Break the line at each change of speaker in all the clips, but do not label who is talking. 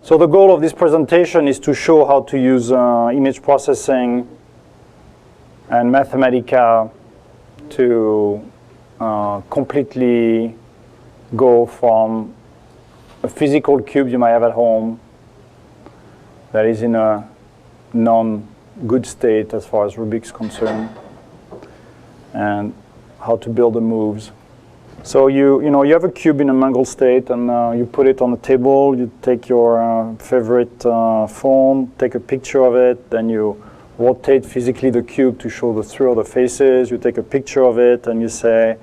So the goal of this presentation is to show how to use image processing and Mathematica to completely go from a physical cube you might have at home that is in a non-good state as far as Rubik's concerned, and how to build the moves. So you have a cube in a mangled state, and you put it on the table. You take your favorite phone, take a picture of it, then you rotate physically the cube to show the three other faces. You take a picture of it, and you say,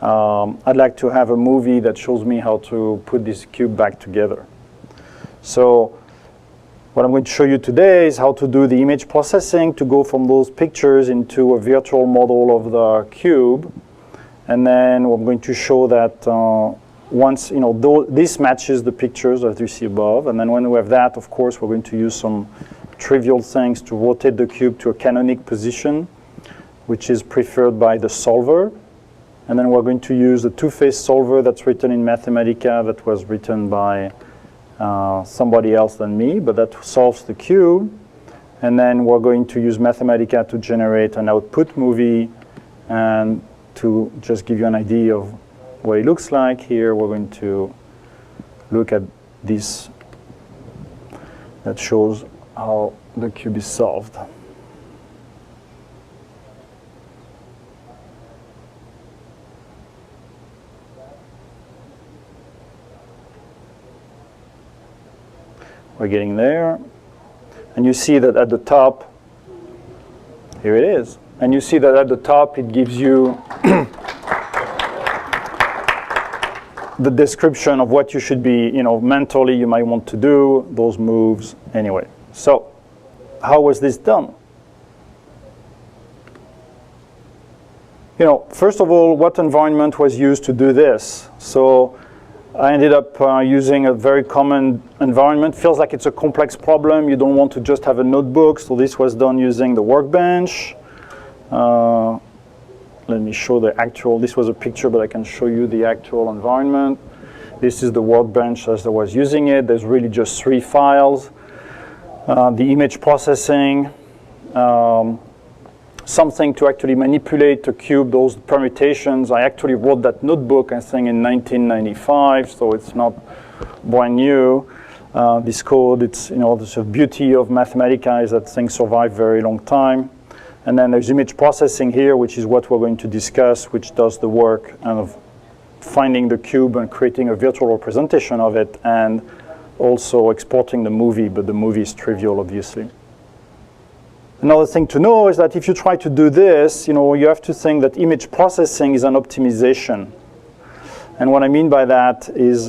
I'd like to have a movie that shows me how to put this cube back together. So what I'm going to show you today is how to do the image processing to go from those pictures into a virtual model of the cube. And then we're going to show that once, this matches the pictures that you see above. And then when we have that, of course, we're going to use some trivial things to rotate the cube to a canonic position, which is preferred by the solver. And then we're going to use the two-phase solver that's written in Mathematica, that was written by somebody else than me, but that solves the cube. And then we're going to use Mathematica to generate an output movie. And to just give you an idea of what it looks like, here we're going to look at this that shows how the cube is solved. We're getting there. And you see that at the top, here it is. And you see that at the top, it gives you the description of what you should be, mentally you might want to do, those moves anyway. So how was this done? First of all, what environment was used to do this? So I ended up using a very common environment. Feels like it's a complex problem. You don't want to just have a notebook. So this was done using the workbench. Let me show the actual, this was a picture, but I can show you the actual environment. This is the workbench as I was using it. There's really just 3 files. The image processing, something to actually manipulate the cube, those permutations. I actually wrote that notebook, I think, in 1995, so it's not brand new. This code, it's, the beauty of Mathematica is that things survive very long time. And then there's image processing here, which is what we're going to discuss, which does the work of finding the cube and creating a virtual representation of it, and also exporting the movie, but the movie is trivial, obviously. Another thing to know is that if you try to do this, you have to think that image processing is an optimization. And what I mean by that is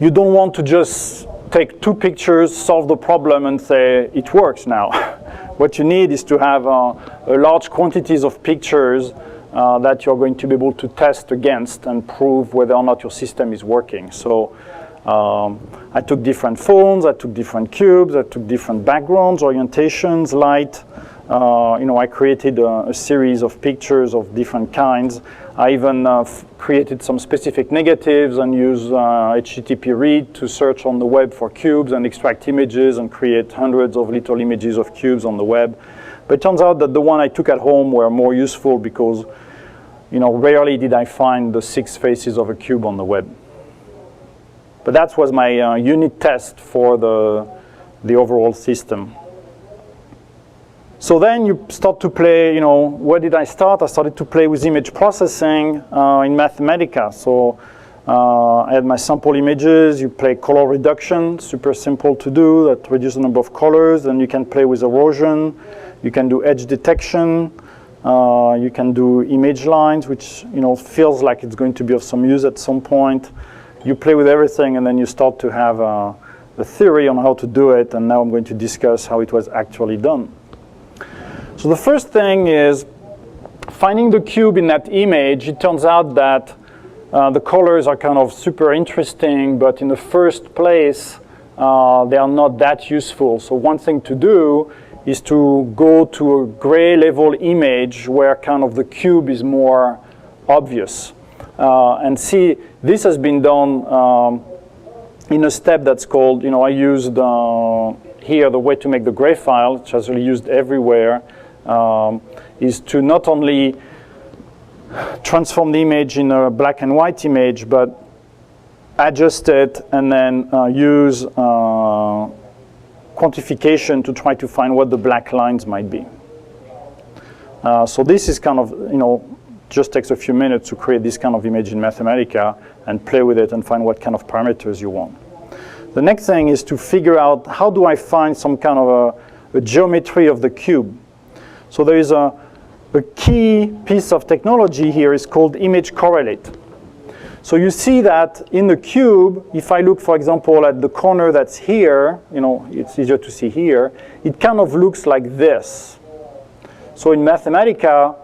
you don't want to just take 2 pictures, solve the problem, and say, it works now. What you need is to have a large quantities of pictures that you're going to be able to test against and prove whether or not your system is working. So I took different phones, I took different cubes, I took different backgrounds, orientations, light. I created a series of pictures of different kinds. I even created some specific negatives and used HTTP read to search on the web for cubes and extract images and create hundreds of little images of cubes on the web. But it turns out that the one I took at home were more useful because, rarely did I find the 6 faces of a cube on the web. But that was my unit test for the overall system. So then you start to play, where did I start? I started to play with image processing in Mathematica. So I had my sample images. You play color reduction, super simple to do. That reduces the number of colors. Then you can play with erosion. You can do edge detection. You can do image lines, which feels like it's going to be of some use at some point. You play with everything, and then you start to have a theory on how to do it. And now I'm going to discuss how it was actually done. So the first thing is finding the cube in that image. It turns out that the colors are kind of super interesting, but in the first place, they are not that useful. So one thing to do is to go to a gray level image where kind of the cube is more obvious. And see, this has been done in a step that's called, I used here the way to make the gray file, which is really used everywhere, is to not only transform the image in a black and white image, but adjust it and then use quantification to try to find what the black lines might be. So this is kind of, just takes a few minutes to create this kind of image in Mathematica and play with it and find what kind of parameters you want. The next thing is to figure out how do I find some kind of a geometry of the cube. So there is a key piece of technology here is called image correlate. So you see that in the cube, if I look, for example, at the corner that's here, it's easier to see here, it kind of looks like this. So in Mathematica,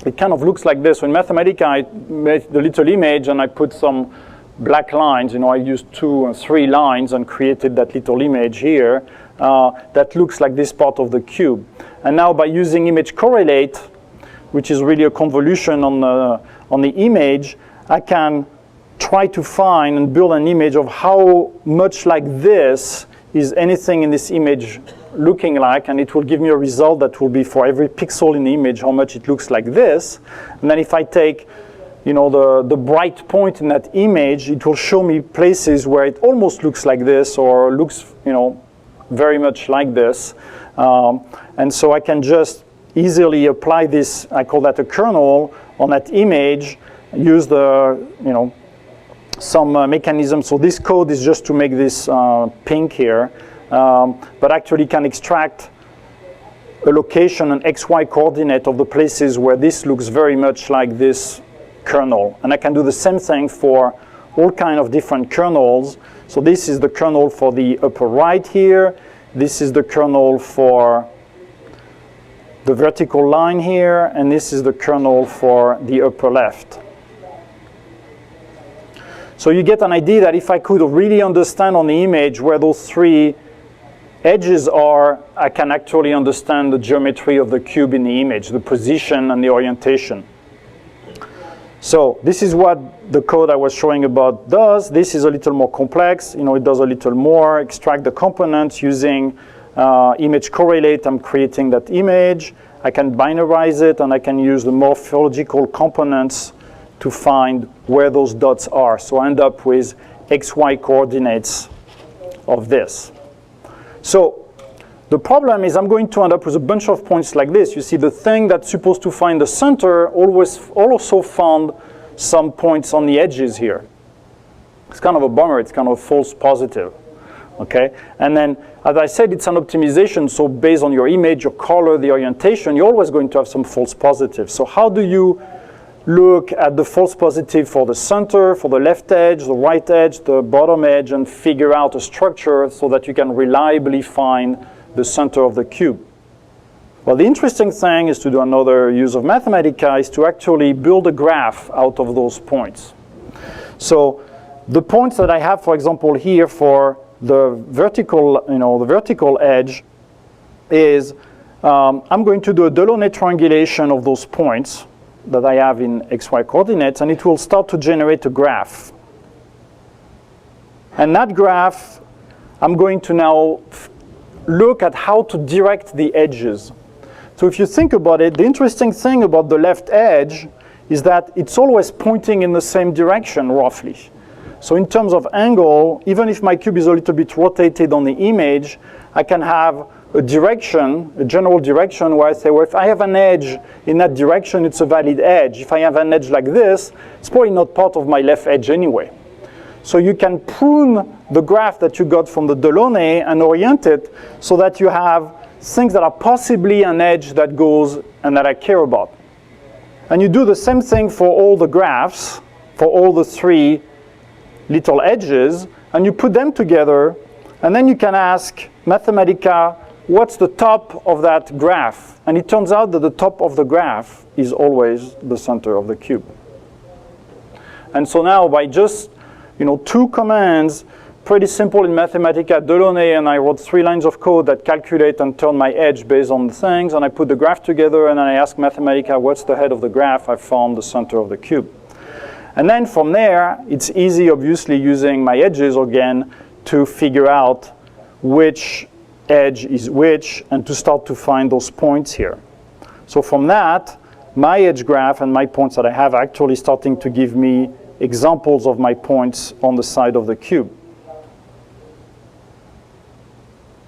it kind of looks like this. So in Mathematica, I made the little image and I put some black lines. I used 2 or 3 lines and created that little image here that looks like this part of the cube. And now by using image correlate, which is really a convolution on the image, I can try to find and build an image of how much like this is anything in this image looking like, and it will give me a result that will be for every pixel in the image how much it looks like this. And then if I take the bright point in that image, it will show me places where it almost looks like this or looks very much like this. And so I can just easily apply this, I call that a kernel, on that image, use the, some mechanism. So this code is just to make this pink here, but actually can extract a location, an XY coordinate of the places where this looks very much like this kernel. And I can do the same thing for all kind of different kernels. So this is the kernel for the upper right here. This is the kernel for the vertical line here, and this is the kernel for the upper left. So you get an idea that if I could really understand on the image where those 3 edges are, I can actually understand the geometry of the cube in the image, the position and the orientation. So this is what the code I was showing about does. This is a little more complex. It does a little more, extract the components using image correlate. I'm creating that image. I can binarize it, and I can use the morphological components to find where those dots are. So I end up with XY coordinates of this. So the problem is I'm going to end up with a bunch of points like this. You see, the thing that's supposed to find the center also found some points on the edges here. It's kind of a bummer. It's kind of false positive. Okay? And then, as I said, it's an optimization. So based on your image, your color, the orientation, you're always going to have some false positives. So how do you look at the false positive for the center, for the left edge, the right edge, the bottom edge, and figure out a structure so that you can reliably find the center of the cube? Well, the interesting thing is to do another use of Mathematica is to actually build a graph out of those points. So the points that I have, for example, here for the vertical, the vertical edge is I'm going to do a Delaunay triangulation of those points that I have in XY coordinates, and it will start to generate a graph. And that graph, I'm going to now look at how to direct the edges. So if you think about it, the interesting thing about the left edge is that it's always pointing in the same direction, roughly. So in terms of angle, even if my cube is a little bit rotated on the image, I can have a direction, a general direction, where I say, well, if I have an edge in that direction, it's a valid edge. If I have an edge like this, it's probably not part of my left edge anyway. So you can prune the graph that you got from the Delaunay and orient it so that you have things that are possibly an edge that goes and that I care about. And you do the same thing for all the graphs, for all the 3 little edges, and you put them together, and then you can ask Mathematica, what's the top of that graph? And it turns out that the top of the graph is always the center of the cube. And so now by just 2 commands, pretty simple in Mathematica, Delaunay, and I wrote 3 lines of code that calculate and turn my edge based on the things, and I put the graph together, and then I ask Mathematica, what's the head of the graph? I found the center of the cube. And then from there, it's easy, obviously, using my edges again to figure out which edge is which and to start to find those points here. So from that, my edge graph and my points that I have are actually starting to give me examples of my points on the side of the cube.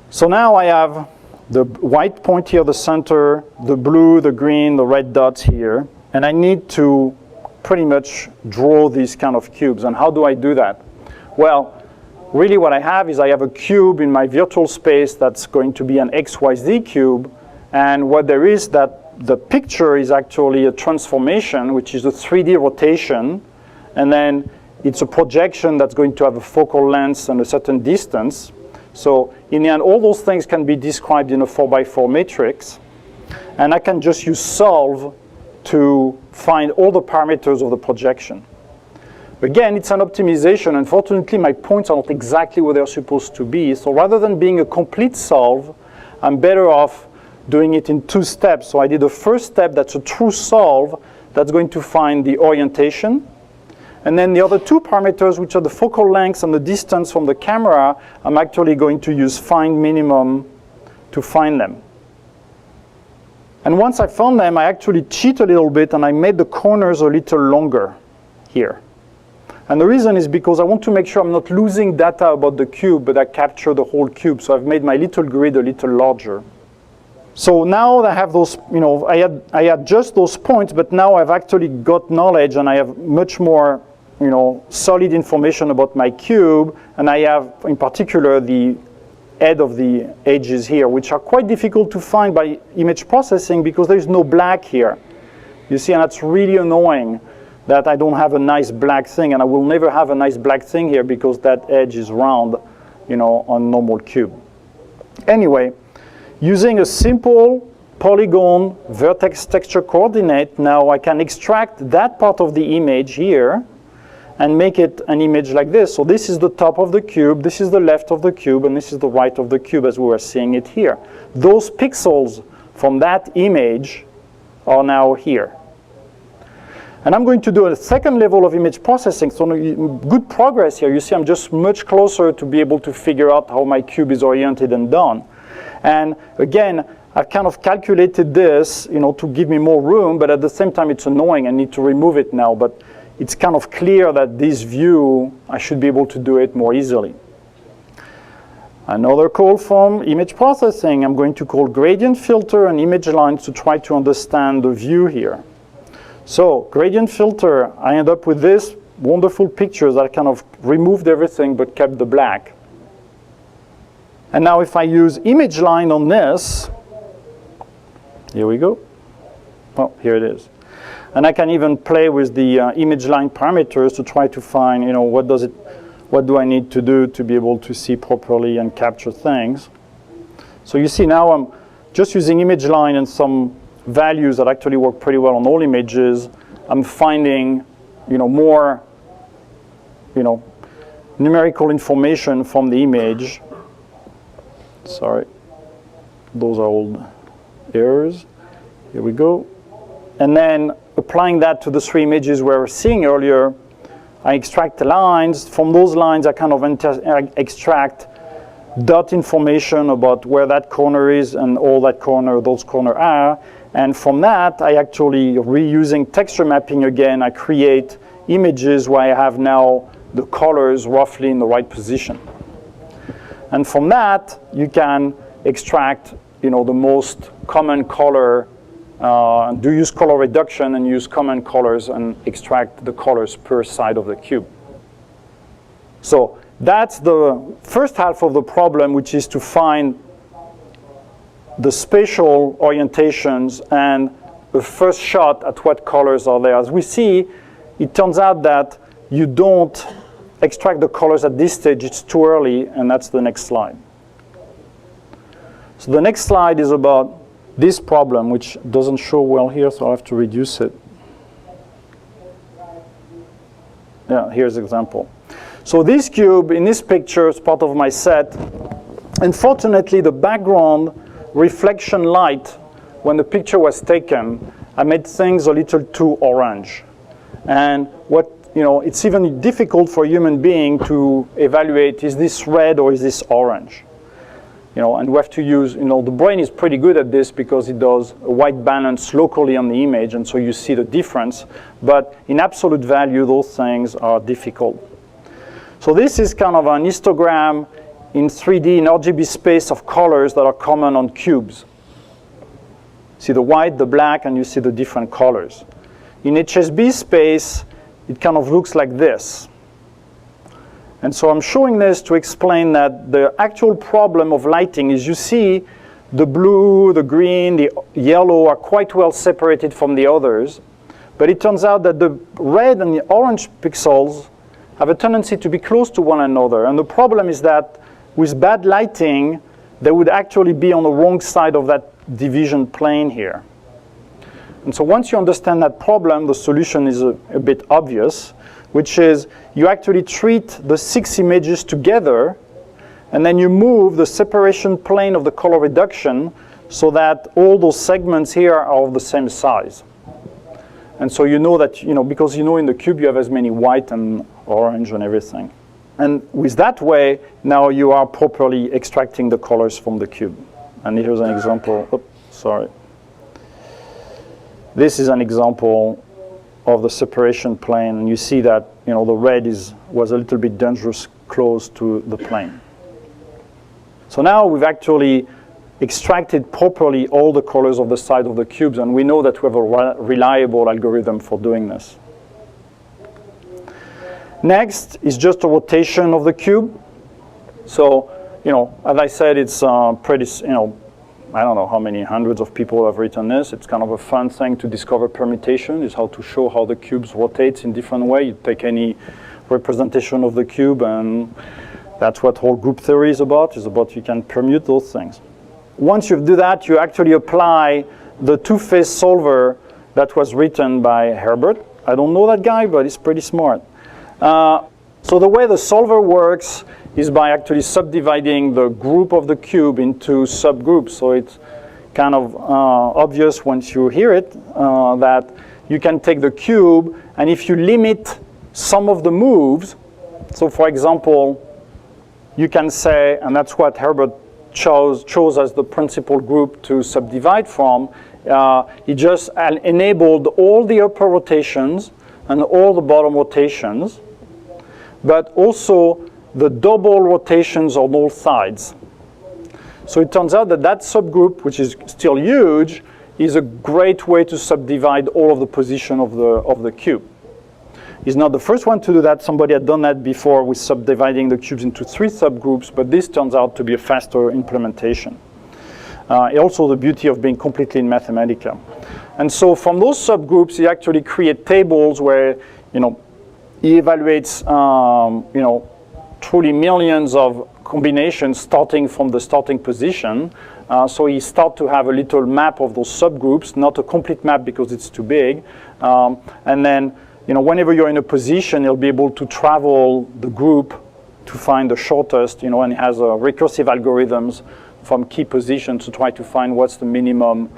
So now I have the white point here, the center, the blue, the green, the red dots here, and I need to pretty much draw these kind of cubes. And how do I do that? Well, really what I have is I have a cube in my virtual space that's going to be an XYZ cube, and what there is that the picture is actually a transformation, which is a 3D rotation, and then it's a projection that's going to have a focal length and a certain distance. So in the end, all those things can be described in a 4x4 matrix, and I can just use solve to find all the parameters of the projection. Again, it's an optimization. Unfortunately, my points are not exactly where they're supposed to be, so rather than being a complete solve, I'm better off doing it in 2 steps. So I did a first step that's a true solve that's going to find the orientation. And then the other 2 parameters, which are the focal length and the distance from the camera, I'm actually going to use find minimum to find them. And once I found them, I actually cheat a little bit and I made the corners a little longer here. And the reason is because I want to make sure I'm not losing data about the cube, but I capture the whole cube. So I've made my little grid a little larger. So now I have those, I had just those points, but now I've actually got knowledge and I have much more, solid information about my cube. And I have, in particular, the head of the edges here, which are quite difficult to find by image processing because there's no black here. You see, and that's really annoying that I don't have a nice black thing, and I will never have a nice black thing here because that edge is round, on normal cube. Anyway, using a simple polygon vertex texture coordinate, now I can extract that part of the image here and make it an image like this. So this is the top of the cube, this is the left of the cube, and this is the right of the cube as we were seeing it here. Those pixels from that image are now here. And I'm going to do a second level of image processing, so good progress here. You see I'm just much closer to be able to figure out how my cube is oriented and done. And again, I've kind of calculated this, to give me more room, but at the same time it's annoying. I need to remove it now, but it's kind of clear that this view, I should be able to do it more easily. Another call from image processing, I'm going to call gradient filter and image lines to try to understand the view here. So gradient filter, I end up with this wonderful picture that kind of removed everything but kept the black. And now if I use image line on this, here we go. Oh, here it is. And I can even play with the image line parameters to try to find, what do I need to do to be able to see properly and capture things. So you see now I'm just using image line and some values that actually work pretty well on all images. I'm finding, more, numerical information from the image. Sorry, those are old errors. Here we go. And then applying that to the 3 images we were seeing earlier, I extract the lines. From those lines, I kind of extract dot information about where that corner is and all that corner, those corners are. And from that, I actually, reusing texture mapping again, I create images where I have now the colors roughly in the right position. And from that, you can extract, the most common color, do use color reduction and use common colors and extract the colors per side of the cube. So that's the first half of the problem, which is to find the spatial orientations and the first shot at what colors are there. As we see, it turns out that you don't extract the colors at this stage. It's too early, and that's the next slide. So the next slide is about this problem, which doesn't show well here, so I have to reduce it. Yeah, here's an example. So this cube in this picture is part of my set. Unfortunately, the background reflection light, when the picture was taken, I made things a little too orange. And what it's even difficult for a human being to evaluate, is this red or is this orange? And we have to use, the brain is pretty good at this because it does a white balance locally on the image, and so you see the difference. But in absolute value, those things are difficult. So this is kind of an histogram in 3D, in RGB space of colors that are common on cubes. See the white, the black, and you see the different colors. In HSB space, it kind of looks like this. And so I'm showing this to explain that the actual problem of lighting is you see the blue, the green, the yellow are quite well separated from the others. But it turns out that the red and the orange pixels have a tendency to be close to one another. And the problem is that with bad lighting, they would actually be on the wrong side of that division plane here. And so once you understand that problem, the solution is a bit obvious, which is you actually treat the 6 images together, and then you move the separation plane of the color reduction so that all those segments here are of the same size. And so you know that, because in the cube you have as many white and orange and everything. And with that way, now you are properly extracting the colors from the cube. And here's an example. Oops, sorry. This is an example of the separation plane. And you see that the red was a little bit dangerous close to the plane. So now we've actually extracted properly all the colors of the side of the cubes, and we know that we have a reliable algorithm for doing this. Next is just a rotation of the cube. So, as I said, it's pretty, I don't know how many hundreds of people have written this. It's kind of a fun thing to discover permutation, is how to show how the cubes rotate in different ways. You take any representation of the cube, and that's what whole group theory is about you can permute those things. Once you do that, you actually apply the two-phase solver that was written by Herbert. I don't know that guy, but he's pretty smart. So the way the solver works is by actually subdividing the group of the cube into subgroups. So it's kind of obvious once you hear it that you can take the cube, and if you limit some of the moves, so for example, you can say, and that's what Herbert chose as the principal group to subdivide from, he just enabled all the upper rotations and all the bottom rotations, but also the double rotations on all sides. So it turns out that that subgroup, which is still huge, is a great way to subdivide all of the position of the cube. He's not the first one to do that. Somebody had done that before with subdividing the cubes into 3 subgroups, but this turns out to be a faster implementation. Also the beauty of being completely in Mathematica. And so from those subgroups, he actually create tables where, he evaluates, truly millions of combinations starting from the starting position. So he starts to have a little map of those subgroups, not a complete map because it's too big. And then, whenever you're in a position, you'll be able to travel the group to find the shortest, and it has recursive algorithms from key positions to try to find what's the minimum,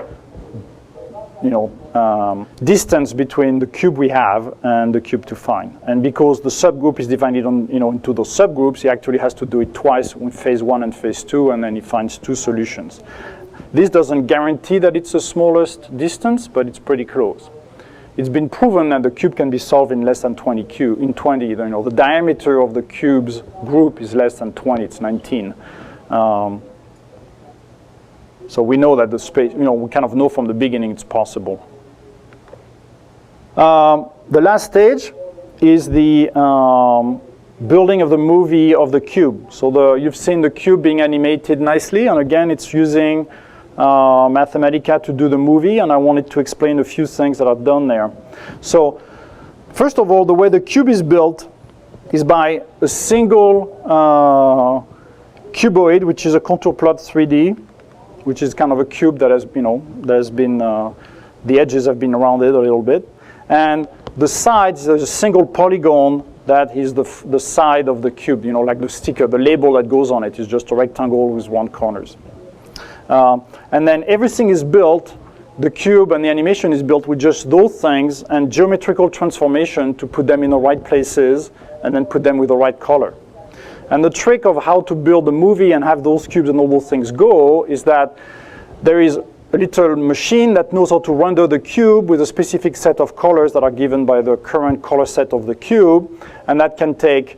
distance between the cube we have and the cube to find. And because the subgroup is divided into those subgroups, he actually has to do it twice in phase 1 and phase 2, and then he finds 2 solutions. This doesn't guarantee that it's the smallest distance, but it's pretty close. It's been proven that the cube can be solved in less than 20 the diameter of the cube's group is less than 20, it's 19. So we know that the space, we kind of know from the beginning it's possible. The last stage is the building of the movie of the cube. So you've seen the cube being animated nicely, and again, it's using Mathematica to do the movie, and I wanted to explain a few things that are done there. So first of all, the way the cube is built is by a single cuboid, which is a contour plot 3D, which is kind of a cube that has, there's been, the edges have been rounded a little bit. And the sides, there's a single polygon that is the side of the cube, like the sticker, the label that goes on it is just a rectangle with 1 corners. And then everything is built the cube and the animation is built with just those things and geometrical transformation to put them in the right places and then put them with the right color. And the trick of how to build a movie and have those cubes and all those things go is that there is a little machine that knows how to render the cube with a specific set of colors that are given by the current color set of the cube, and that can take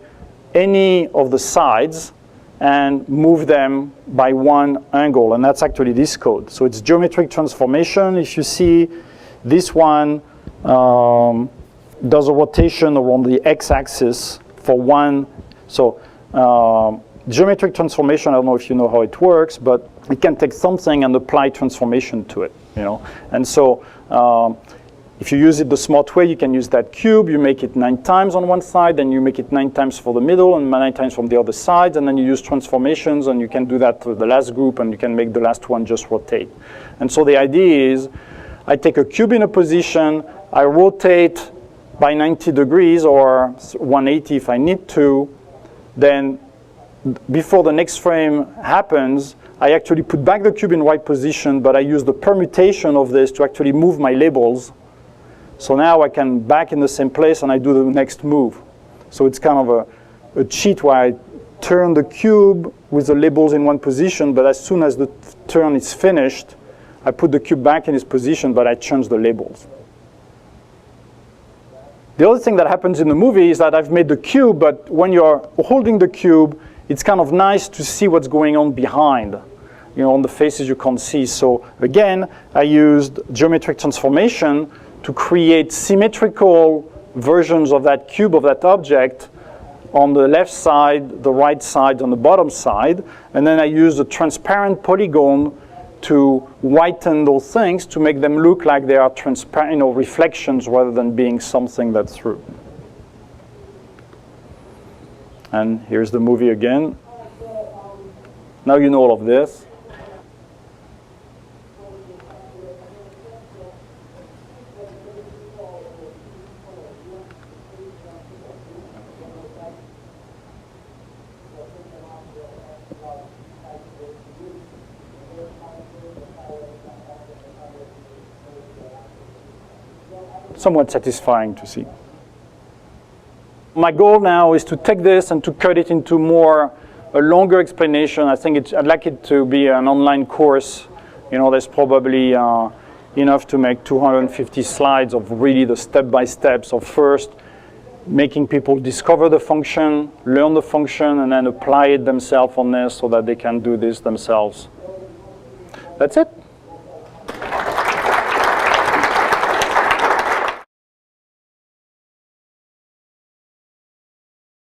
any of the sides and move them by one angle, and that's actually this code. So it's geometric transformation. If you see, this one does a rotation around the x-axis for one. So geometric transformation, I don't know if you know how it works, but it can take something and apply transformation to it, you know. And so if you use it the smart way, you can use that cube, you make it 9 times on one side, then you make it 9 times for the middle and 9 times from the other side, and then you use transformations, and you can do that to the last group, and you can make the last one just rotate. And so the idea is, I take a cube in a position, I rotate by 90 degrees or 180 if I need to, then before the next frame happens, I actually put back the cube in right position, but I use the permutation of this to actually move my labels. So now I can back in the same place and I do the next move. So it's kind of a cheat where I turn the cube with the labels in one position, but as soon as the turn is finished, I put the cube back in its position, but I change the labels. The other thing that happens in the movie is that I've made the cube, but when you're holding the cube, it's kind of nice to see what's going on behind. You know, on the faces you can't see. So again, I used geometric transformation to create symmetrical versions of that cube, of that object, on the left side, the right side, on the bottom side. And then I used a transparent polygon to whiten those things to make them look like they are transparent, you know, reflections rather than being something that's through. And here's the movie again. Now you know all of this. Somewhat satisfying to see. My goal now is to take this and to cut it into a longer explanation. I'd like it to be an online course. You know, there's probably enough to make 250 slides of really the step-by-steps of first making people discover the function, learn the function, and then apply it themselves on this so that they can do this themselves. That's it.